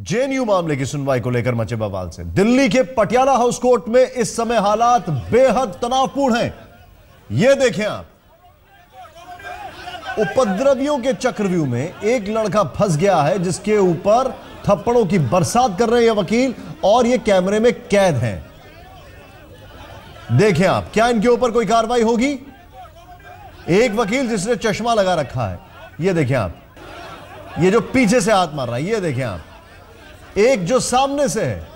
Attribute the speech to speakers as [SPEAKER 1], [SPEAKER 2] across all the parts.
[SPEAKER 1] JNU मामले की सुनवाई को लेकर मचे बवाल से दिल्ली के पटियाला हाउस कोर्ट में इस समय हालात बेहद तनावपूर्ण हैं। यह देखें आप, उपद्रवियों के चक्रव्यूह में एक लड़का फंस गया है जिसके ऊपर थप्पड़ों की बरसात कर रहे हैं वकील और ये कैमरे में कैद हैं। देखें आप, क्या इनके ऊपर कोई कार्रवाई होगी? एक वकील जिसने चश्मा लगा रखा है, ये देखें आप, ये जो पीछे से हाथ मार रहा है, ये देखें आप, एक जो सामने से है।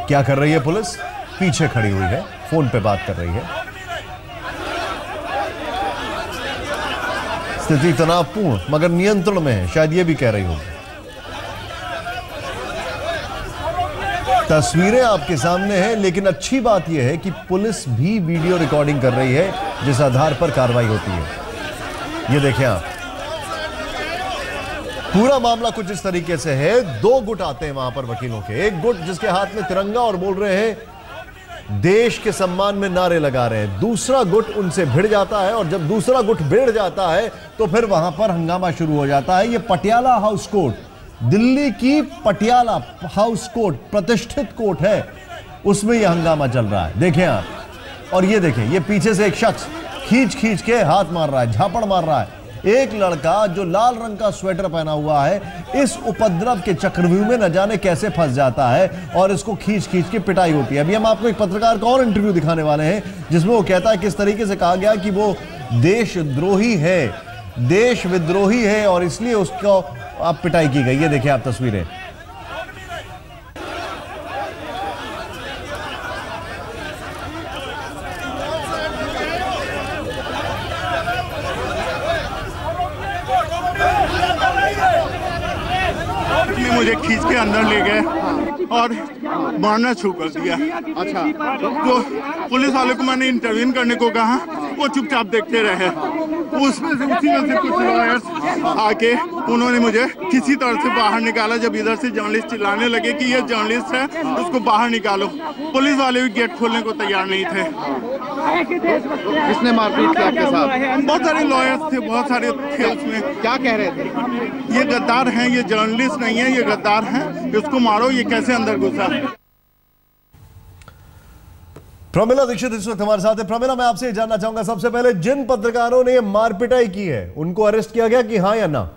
[SPEAKER 1] क्या कर रही है पुलिस? पीछे खड़ी हुई है, फोन पे बात कर रही है। स्थिति तनावपूर्ण मगर नियंत्रण में है, शायद ये भी कह रही होगी। तस्वीरें आपके सामने हैं, लेकिन अच्छी बात यह है कि पुलिस भी वीडियो रिकॉर्डिंग कर रही है जिस आधार पर कार्रवाई होती है। ये देखें आप, पूरा मामला कुछ इस तरीके से है। दो गुट आते हैं वहां पर वकीलों के, एक गुट जिसके हाथ में तिरंगा और बोल रहे हैं देश के सम्मान में नारे लगा रहे हैं, दूसरा गुट उनसे भिड़ जाता है और जब दूसरा गुट भिड़ जाता है तो फिर वहां पर हंगामा शुरू हो जाता है। यह पटियाला हाउस कोर्ट, दिल्ली की पटियाला हाउस कोर्ट प्रतिष्ठित कोर्ट है, उसमें यह हंगामा चल रहा है। देखें आप, और ये देखें, ये पीछे से एक शख्स खींच खींच के हाथ मार रहा है, झापड़ मार रहा है। एक लड़का जो लाल रंग का स्वेटर पहना हुआ है इस उपद्रव के चक्रव्यूह में न जाने कैसे फंस जाता है और इसको खींच खींच के पिटाई होती है। अभी हम आपको एक पत्रकार का और इंटरव्यू दिखाने वाले हैं जिसमें वो कहता है किस तरीके से कहा गया कि वो देशद्रोही है, देश विद्रोही है और इसलिए उसको आप पिटाई की गई। ये देखिए आप तस्वीरें।
[SPEAKER 2] मुझे खींच के अंदर ले गए और मारना शुरू कर दिया।
[SPEAKER 3] अच्छा,
[SPEAKER 2] तो पुलिस वाले को मैंने इंटरवीन करने को कहा, वो चुपचाप देखते रहे। उसमें से उसी में से कुछ लॉयर्स आके उन्होंने मुझे किसी तरह से बाहर निकाला। जब इधर से जर्नलिस्ट चिल्लाने लगे कि ये जर्नलिस्ट है, उसको बाहर निकालो, पुलिस वाले भी गेट खोलने को तैयार नहीं थे।
[SPEAKER 3] किसने मारपीट की आपके साथ?
[SPEAKER 2] बहुत सारे लॉयर्स थे, बहुत सारे थे उसमें।
[SPEAKER 3] क्या कह रहे थे?
[SPEAKER 2] ये गद्दार हैं, ये जर्नलिस्ट नहीं है, ये गद्दार हैं, इसको मारो, ये कैसे अंदर घुसा।
[SPEAKER 1] प्रमिला दीक्षित इस वक्त हमारे साथ है। प्रमिला, मैं आपसे जानना चाहूंगा सबसे पहले, जिन पत्रकारों ने ये मारपिटाई की है उनको अरेस्ट किया गया कि हाँ या ना?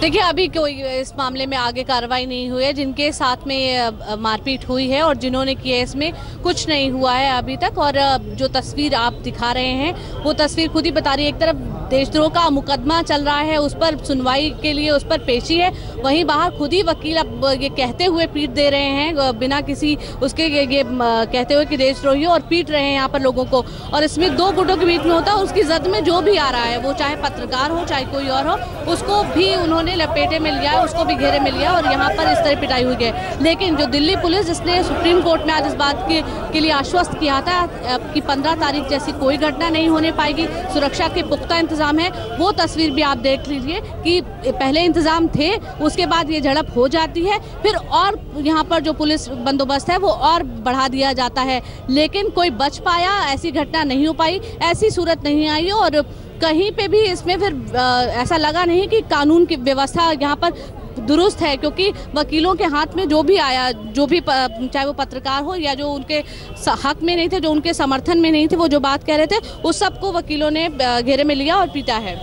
[SPEAKER 4] देखिए, अभी कोई इस मामले में आगे कार्रवाई नहीं हुई है। जिनके साथ में मारपीट हुई है और जिन्होंने किया, इसमें कुछ नहीं हुआ है अभी तक। और जो तस्वीर आप दिखा रहे हैं वो तस्वीर खुद ही बता रही है। एक तरफ देशद्रोह का मुकदमा चल रहा है, उस पर सुनवाई के लिए उस पर पेशी है, वहीं बाहर खुद ही वकील अब ये कहते हुए पीट दे रहे हैं बिना किसी उसके, ये कहते हुए कि देशद्रोही और पीट रहे हैं यहाँ पर लोगों को। और इसमें दो गुटों के बीच में होता है, उसकी जद में जो भी आ रहा है, वो चाहे पत्रकार हो चाहे कोई और हो, उसको भी उन्होंने लपेटे में लिया, उसको भी घेरे में लिया और यहाँ पर इस तरह पिटाई हुई है। लेकिन जो दिल्ली पुलिस, जिसने सुप्रीम कोर्ट में आज इस बात के लिए आश्वस्त किया था कि 15 तारीख जैसी कोई घटना नहीं होने पाएगी, सुरक्षा के पुख्ता इंतजाम है, वो तस्वीर भी आप देख लीजिए कि पहले इंतजाम थे, उसके बाद ये झड़प हो जाती है, फिर और यहाँ पर जो पुलिस बंदोबस्त है वो और बढ़ा दिया जाता है। लेकिन कोई बच पाया, ऐसी घटना नहीं हो पाई, ऐसी सूरत नहीं आई और कहीं पे भी इसमें फिर ऐसा लगा नहीं कि कानून की व्यवस्था यहाँ पर दुरुस्त है, क्योंकि वकीलों के हाथ में जो भी आया, जो भी चाहे वो पत्रकार हो या जो उनके हक में नहीं थे, जो उनके समर्थन में नहीं थे, वो जो बात कह रहे थे, उस सबको वकीलों ने घेरे में लिया और पीटा है।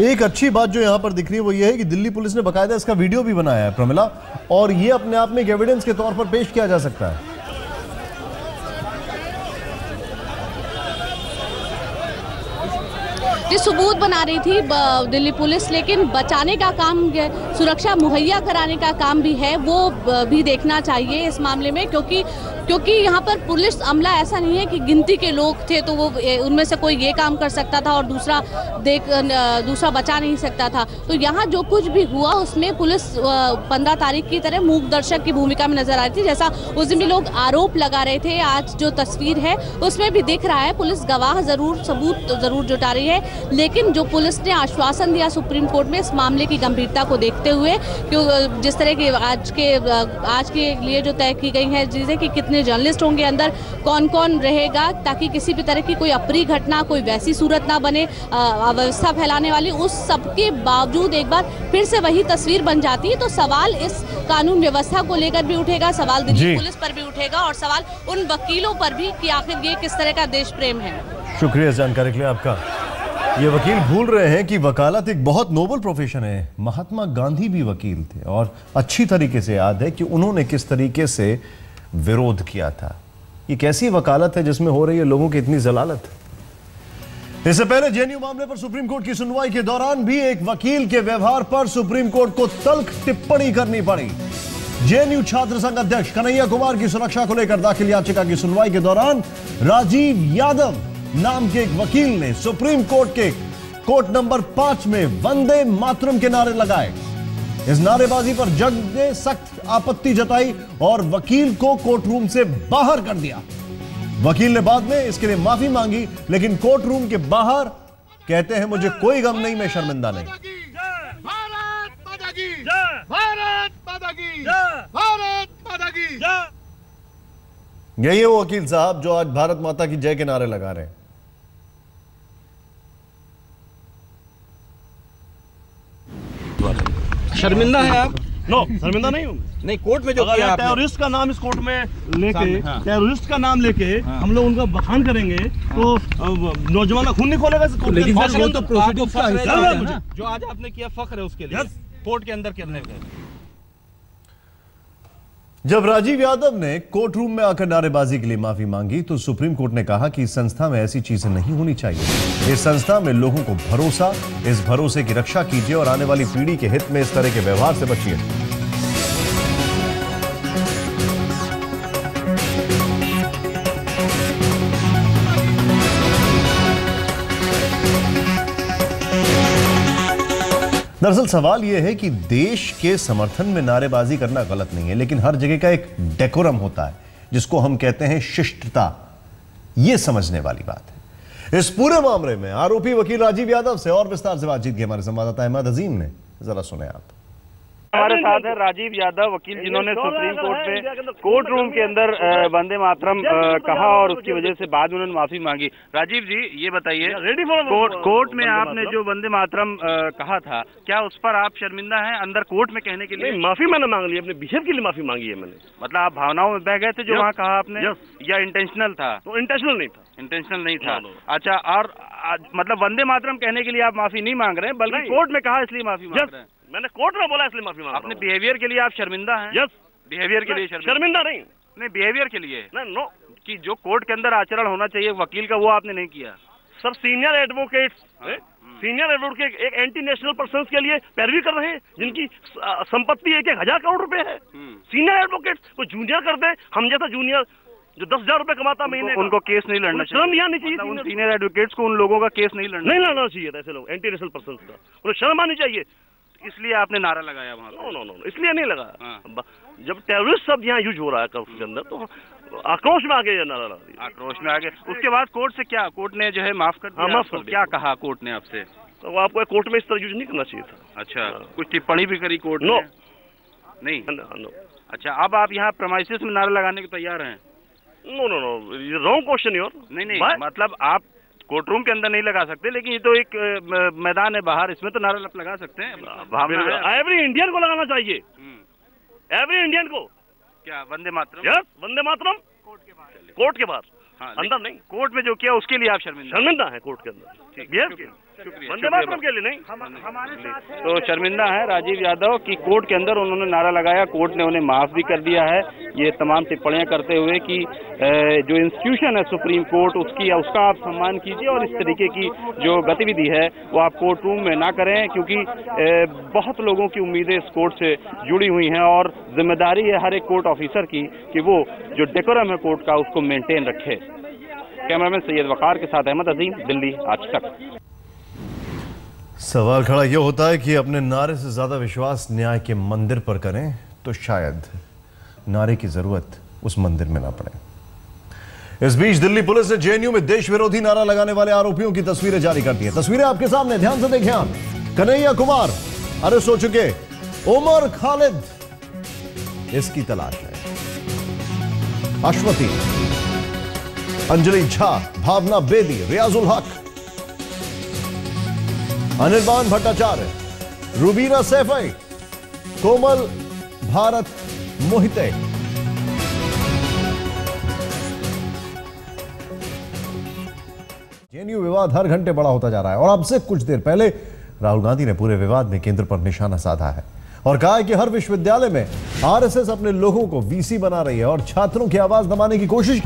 [SPEAKER 1] एक अच्छी बात जो यहाँ पर दिख रही है वो ये है कि दिल्ली पुलिस ने बकायदा इसका वीडियो भी बनाया है प्रमिला, और ये अपने आप में एक एविडेंस के तौर पर पेश किया जा सकता है।
[SPEAKER 4] ये सबूत बना रही थी दिल्ली पुलिस, लेकिन बचाने का काम, सुरक्षा मुहैया कराने का काम भी है, वो भी देखना चाहिए इस मामले में। क्योंकि यहाँ पर पुलिस अमला ऐसा नहीं है कि गिनती के लोग थे तो वो उनमें से कोई ये काम कर सकता था और दूसरा बचा नहीं सकता था। तो यहाँ जो कुछ भी हुआ उसमें पुलिस 15 तारीख की तरह मूक दर्शक की भूमिका में नजर आ रही थी। जैसा उस दिन भी लोग आरोप लगा रहे थे, आज जो तस्वीर है उसमें भी दिख रहा है पुलिस गवाह जरूर, सबूत जरूर जुटा रही है, लेकिन जो पुलिस ने आश्वासन दिया सुप्रीम कोर्ट में इस मामले की गंभीरता को देखते हुए, जिस तरह की आज के लिए जो तय की गई है चीजें कि कितने कितने जर्नलिस्ट होंगे अंदर, कौन कौन रहेगा, ताकि किसी भी तरह की कोई अप्रिय घटना, कोई वैसी सूरत ना बने अव्यवस्था फैलाने वाली। उस सबके बावजूद एक बार फिर से वही तस्वीर बन जाती है। तो सवाल इस कानून व्यवस्था को लेकर भी उठेगा, सवाल दिल्ली पुलिस पर भी उठेगा और सवाल उन वकीलों पर भी कि आखिर ये किस तरह का देश प्रेम है।
[SPEAKER 1] शुक्रिया जानकारी के लिए आपका। ये वकील भूल रहे हैं कि वकालत एक बहुत नोबल प्रोफेशन है। महात्मा गांधी भी वकील थे और अच्छी तरीके से याद है कि उन्होंने किस तरीके से विरोध किया था। ये कैसी वकालत है जिसमें हो रही है लोगों की इतनी जलालत। इससे पहले जेएनयू मामले पर सुप्रीम कोर्ट की सुनवाई के दौरान भी एक वकील के व्यवहार पर सुप्रीम कोर्ट को तल्ख टिप्पणी करनी पड़ी। जेएनयू छात्र संघ अध्यक्ष कन्हैया कुमार की सुरक्षा को लेकर दाखिल याचिका की सुनवाई के दौरान राजीव यादव नाम के एक वकील ने सुप्रीम कोर्ट के कोर्ट नंबर 5 में वंदे मातरम के नारे लगाए। इस नारेबाजी पर जज ने सख्त आपत्ति जताई और वकील को कोर्ट रूम से बाहर कर दिया। वकील ने बाद में इसके लिए माफी मांगी, लेकिन कोर्ट रूम के बाहर कहते हैं मुझे कोई गम नहीं, मैं शर्मिंदा नहीं। यही है वो वकील साहब जो आज भारत माता की जय के नारे लगा रहे हैं।
[SPEAKER 5] शर्मिंदा है आप?
[SPEAKER 6] नो, शर्मिंदा नहीं हूँ।
[SPEAKER 5] नहीं, कोर्ट में जो किया आपने।
[SPEAKER 6] टेररिस्ट का नाम इस कोर्ट में लेके टेररिस्ट का नाम लेके हम लोग उनका बखान करेंगे तो नौजवान खून नहीं खोलेगा।
[SPEAKER 5] लेकिन सर वो तो प्रोसीडिंग का हिस्सा है ना। जो आज आपने किया फख्र है उसके लिए कोर्ट के अंदर करने का।
[SPEAKER 1] जब राजीव यादव ने कोर्ट रूम में आकर नारेबाजी के लिए माफी मांगी तो सुप्रीम कोर्ट ने कहा कि इस संस्था में ऐसी चीजें नहीं होनी चाहिए। इस संस्था में लोगों को भरोसा, इस भरोसे की रक्षा कीजिए और आने वाली पीढ़ी के हित में इस तरह के व्यवहार से बचिए। दरअसल सवाल यह है कि देश के समर्थन में नारेबाजी करना गलत नहीं है, लेकिन हर जगह का एक डेकोरम होता है जिसको हम कहते हैं शिष्टता। यह समझने वाली बात है। इस पूरे मामले में आरोपी वकील राजीव यादव से और विस्तार से बातचीत की हमारे संवाददाता अहमद अजीम ने। जरा सुने आप।
[SPEAKER 7] हमारे साथ है राजीव यादव, वकील जिन्होंने सुप्रीम कोर्ट में कोर्ट रूम के अंदर वंदे मातरम कहा और उसकी वजह से बाद में उन्होंने माफी मांगी। राजीव जी ये बताइए, कोर्ट में आपने जो वंदे मातरम कहा था, क्या उस पर आप शर्मिंदा हैं अंदर कोर्ट में कहने के लिए?
[SPEAKER 6] माफी मैंने मांग ली, अपने बिहेव के लिए माफी मांगी है मैंने।
[SPEAKER 7] मतलब आप भावनाओं में बह गए थे जो वहाँ कहा आपने, या इंटेंशनल था?
[SPEAKER 6] तो इंटेंशनल नहीं था।
[SPEAKER 7] इंटेंशनल नहीं था। अच्छा, और मतलब वंदे मातरम कहने के लिए आप माफी नहीं मांग रहे हैं, बल्कि कोर्ट में कहा इसलिए माफी मांग रहे हैं?
[SPEAKER 6] मैंने कोर्ट में बोला इसलिए माफी मांग रहा हूं।
[SPEAKER 7] अपने बिहेवियर के लिए आप शर्मिंदा हैं?
[SPEAKER 6] यस,
[SPEAKER 7] बिहेवियर के लिए
[SPEAKER 6] शर्मिंदा नहीं,
[SPEAKER 7] बिहेवियर के लिए
[SPEAKER 6] नो,
[SPEAKER 7] कि जो कोर्ट के अंदर आचरण होना चाहिए वकील का वो आपने नहीं किया।
[SPEAKER 6] सर सीनियर एडवोकेट्स एक एंटी नेशनल पर्संस के लिए पैरवी कर रहे हैं जिनकी संपत्ति 1,000 करोड़ रुपए है। सीनियर एडवोकेट्स को जूनियर कर दे, हम जैसा जूनियर जो 10,000 रुपए कमाता महीने,
[SPEAKER 7] उनको केस नहीं लड़ना चाहिए।
[SPEAKER 6] शर्म यहाँ नहीं चाहिए।
[SPEAKER 7] सीनियर एडवोकेट्स को उन लोगों का केस नहीं लड़ना
[SPEAKER 6] चाहिए था। ऐसे लोग एंटी नेशनल पर्संस का उन्हें शर्म आनी चाहिए।
[SPEAKER 7] इसलिए आपने नारा लगाया वहाँ?
[SPEAKER 6] नो, इसलिए नहीं लगा। जब टेररिस्ट शब्द यहाँ यूज हो रहा है के अंदर तो आक्रोश में आ गए, नारा लगा दिया।
[SPEAKER 7] आक्रोश में आ गए। उसके बाद कोर्ट से क्या, कोर्ट ने जो है माफ कर दिया?
[SPEAKER 6] माफ कर दिया।
[SPEAKER 7] क्या कहा कोर्ट ने आपसे?
[SPEAKER 6] तो वो आपको कोर्ट में इस तरह यूज नहीं करना चाहिए था।
[SPEAKER 7] अच्छा, कुछ टिप्पणी भी करी कोर्ट ने? नहीं। अच्छा, अब आप यहाँ प्रेमाइसेस में नारा लगाने को तैयार हैं?
[SPEAKER 6] No, wrong question your.
[SPEAKER 7] नहीं, मतलब आप कोर्ट रूम के अंदर नहीं लगा सकते, लेकिन ये तो एक मैदान है बाहर, इसमें तो नारा लगा सकते हैं।
[SPEAKER 6] एवरी इंडियन को लगाना चाहिए, एवरी इंडियन को।
[SPEAKER 7] क्या वंदे मातरम?
[SPEAKER 6] यस, वंदे मातरम कोर्ट के बाहर। अंदर नहीं।
[SPEAKER 7] कोर्ट में जो किया उसके लिए आप
[SPEAKER 6] शर्मिंदा है कोर्ट के अंदर। वंदे मातरम के लिए नहीं।
[SPEAKER 7] तो शर्मिंदा है राजीव यादव की कोर्ट के अंदर उन्होंने नारा लगाया, कोर्ट ने उन्हें माफ भी कर दिया है। ये तमाम टिप्पणियां करते हुए कि जो इंस्टीट्यूशन है सुप्रीम कोर्ट उसका आप सम्मान कीजिए और इस तरीके की जो गतिविधि है वो आप कोर्ट रूम में ना करें, क्योंकि बहुत लोगों की उम्मीदें इस कोर्ट से जुड़ी हुई हैं और जिम्मेदारी है हर एक कोर्ट ऑफिसर की कि वो जो डेकोरम है कोर्ट का उसको मेंटेन रखे। कैमरामैन सैयद वकार के साथ अहमद अजीम, दिल्ली आज तक।
[SPEAKER 1] सवाल खड़ा यह होता है कि अपने नारे से ज्यादा विश्वास न्याय के मंदिर पर करें तो शायद नारे की जरूरत उस मंदिर में ना पड़े। इस बीच दिल्ली पुलिस ने जेएनयू में देश विरोधी नारा लगाने वाले आरोपियों की तस्वीरें जारी कर दी हैं। तस्वीरें आपके सामने, ध्यान से देखें आप। कन्हैया कुमार अरेस्ट हो चुके, उमर खालिद इसकी तलाश है। अश्वती, अंजलि झा, भावना बेदी, रियाजुल हक, अनिर्बान भट्टाचार्य, रूबीना सैफई, कोमल भारत मोहिते। जेएनयू विवाद हर घंटे बड़ा होता जा रहा है और अब से कुछ देर पहले राहुल गांधी ने पूरे विवाद में केंद्र पर निशाना साधा है और कहा है कि हर विश्वविद्यालय में आरएसएस अपने लोगों को वीसी बना रही है और छात्रों की आवाज दबाने की कोशिश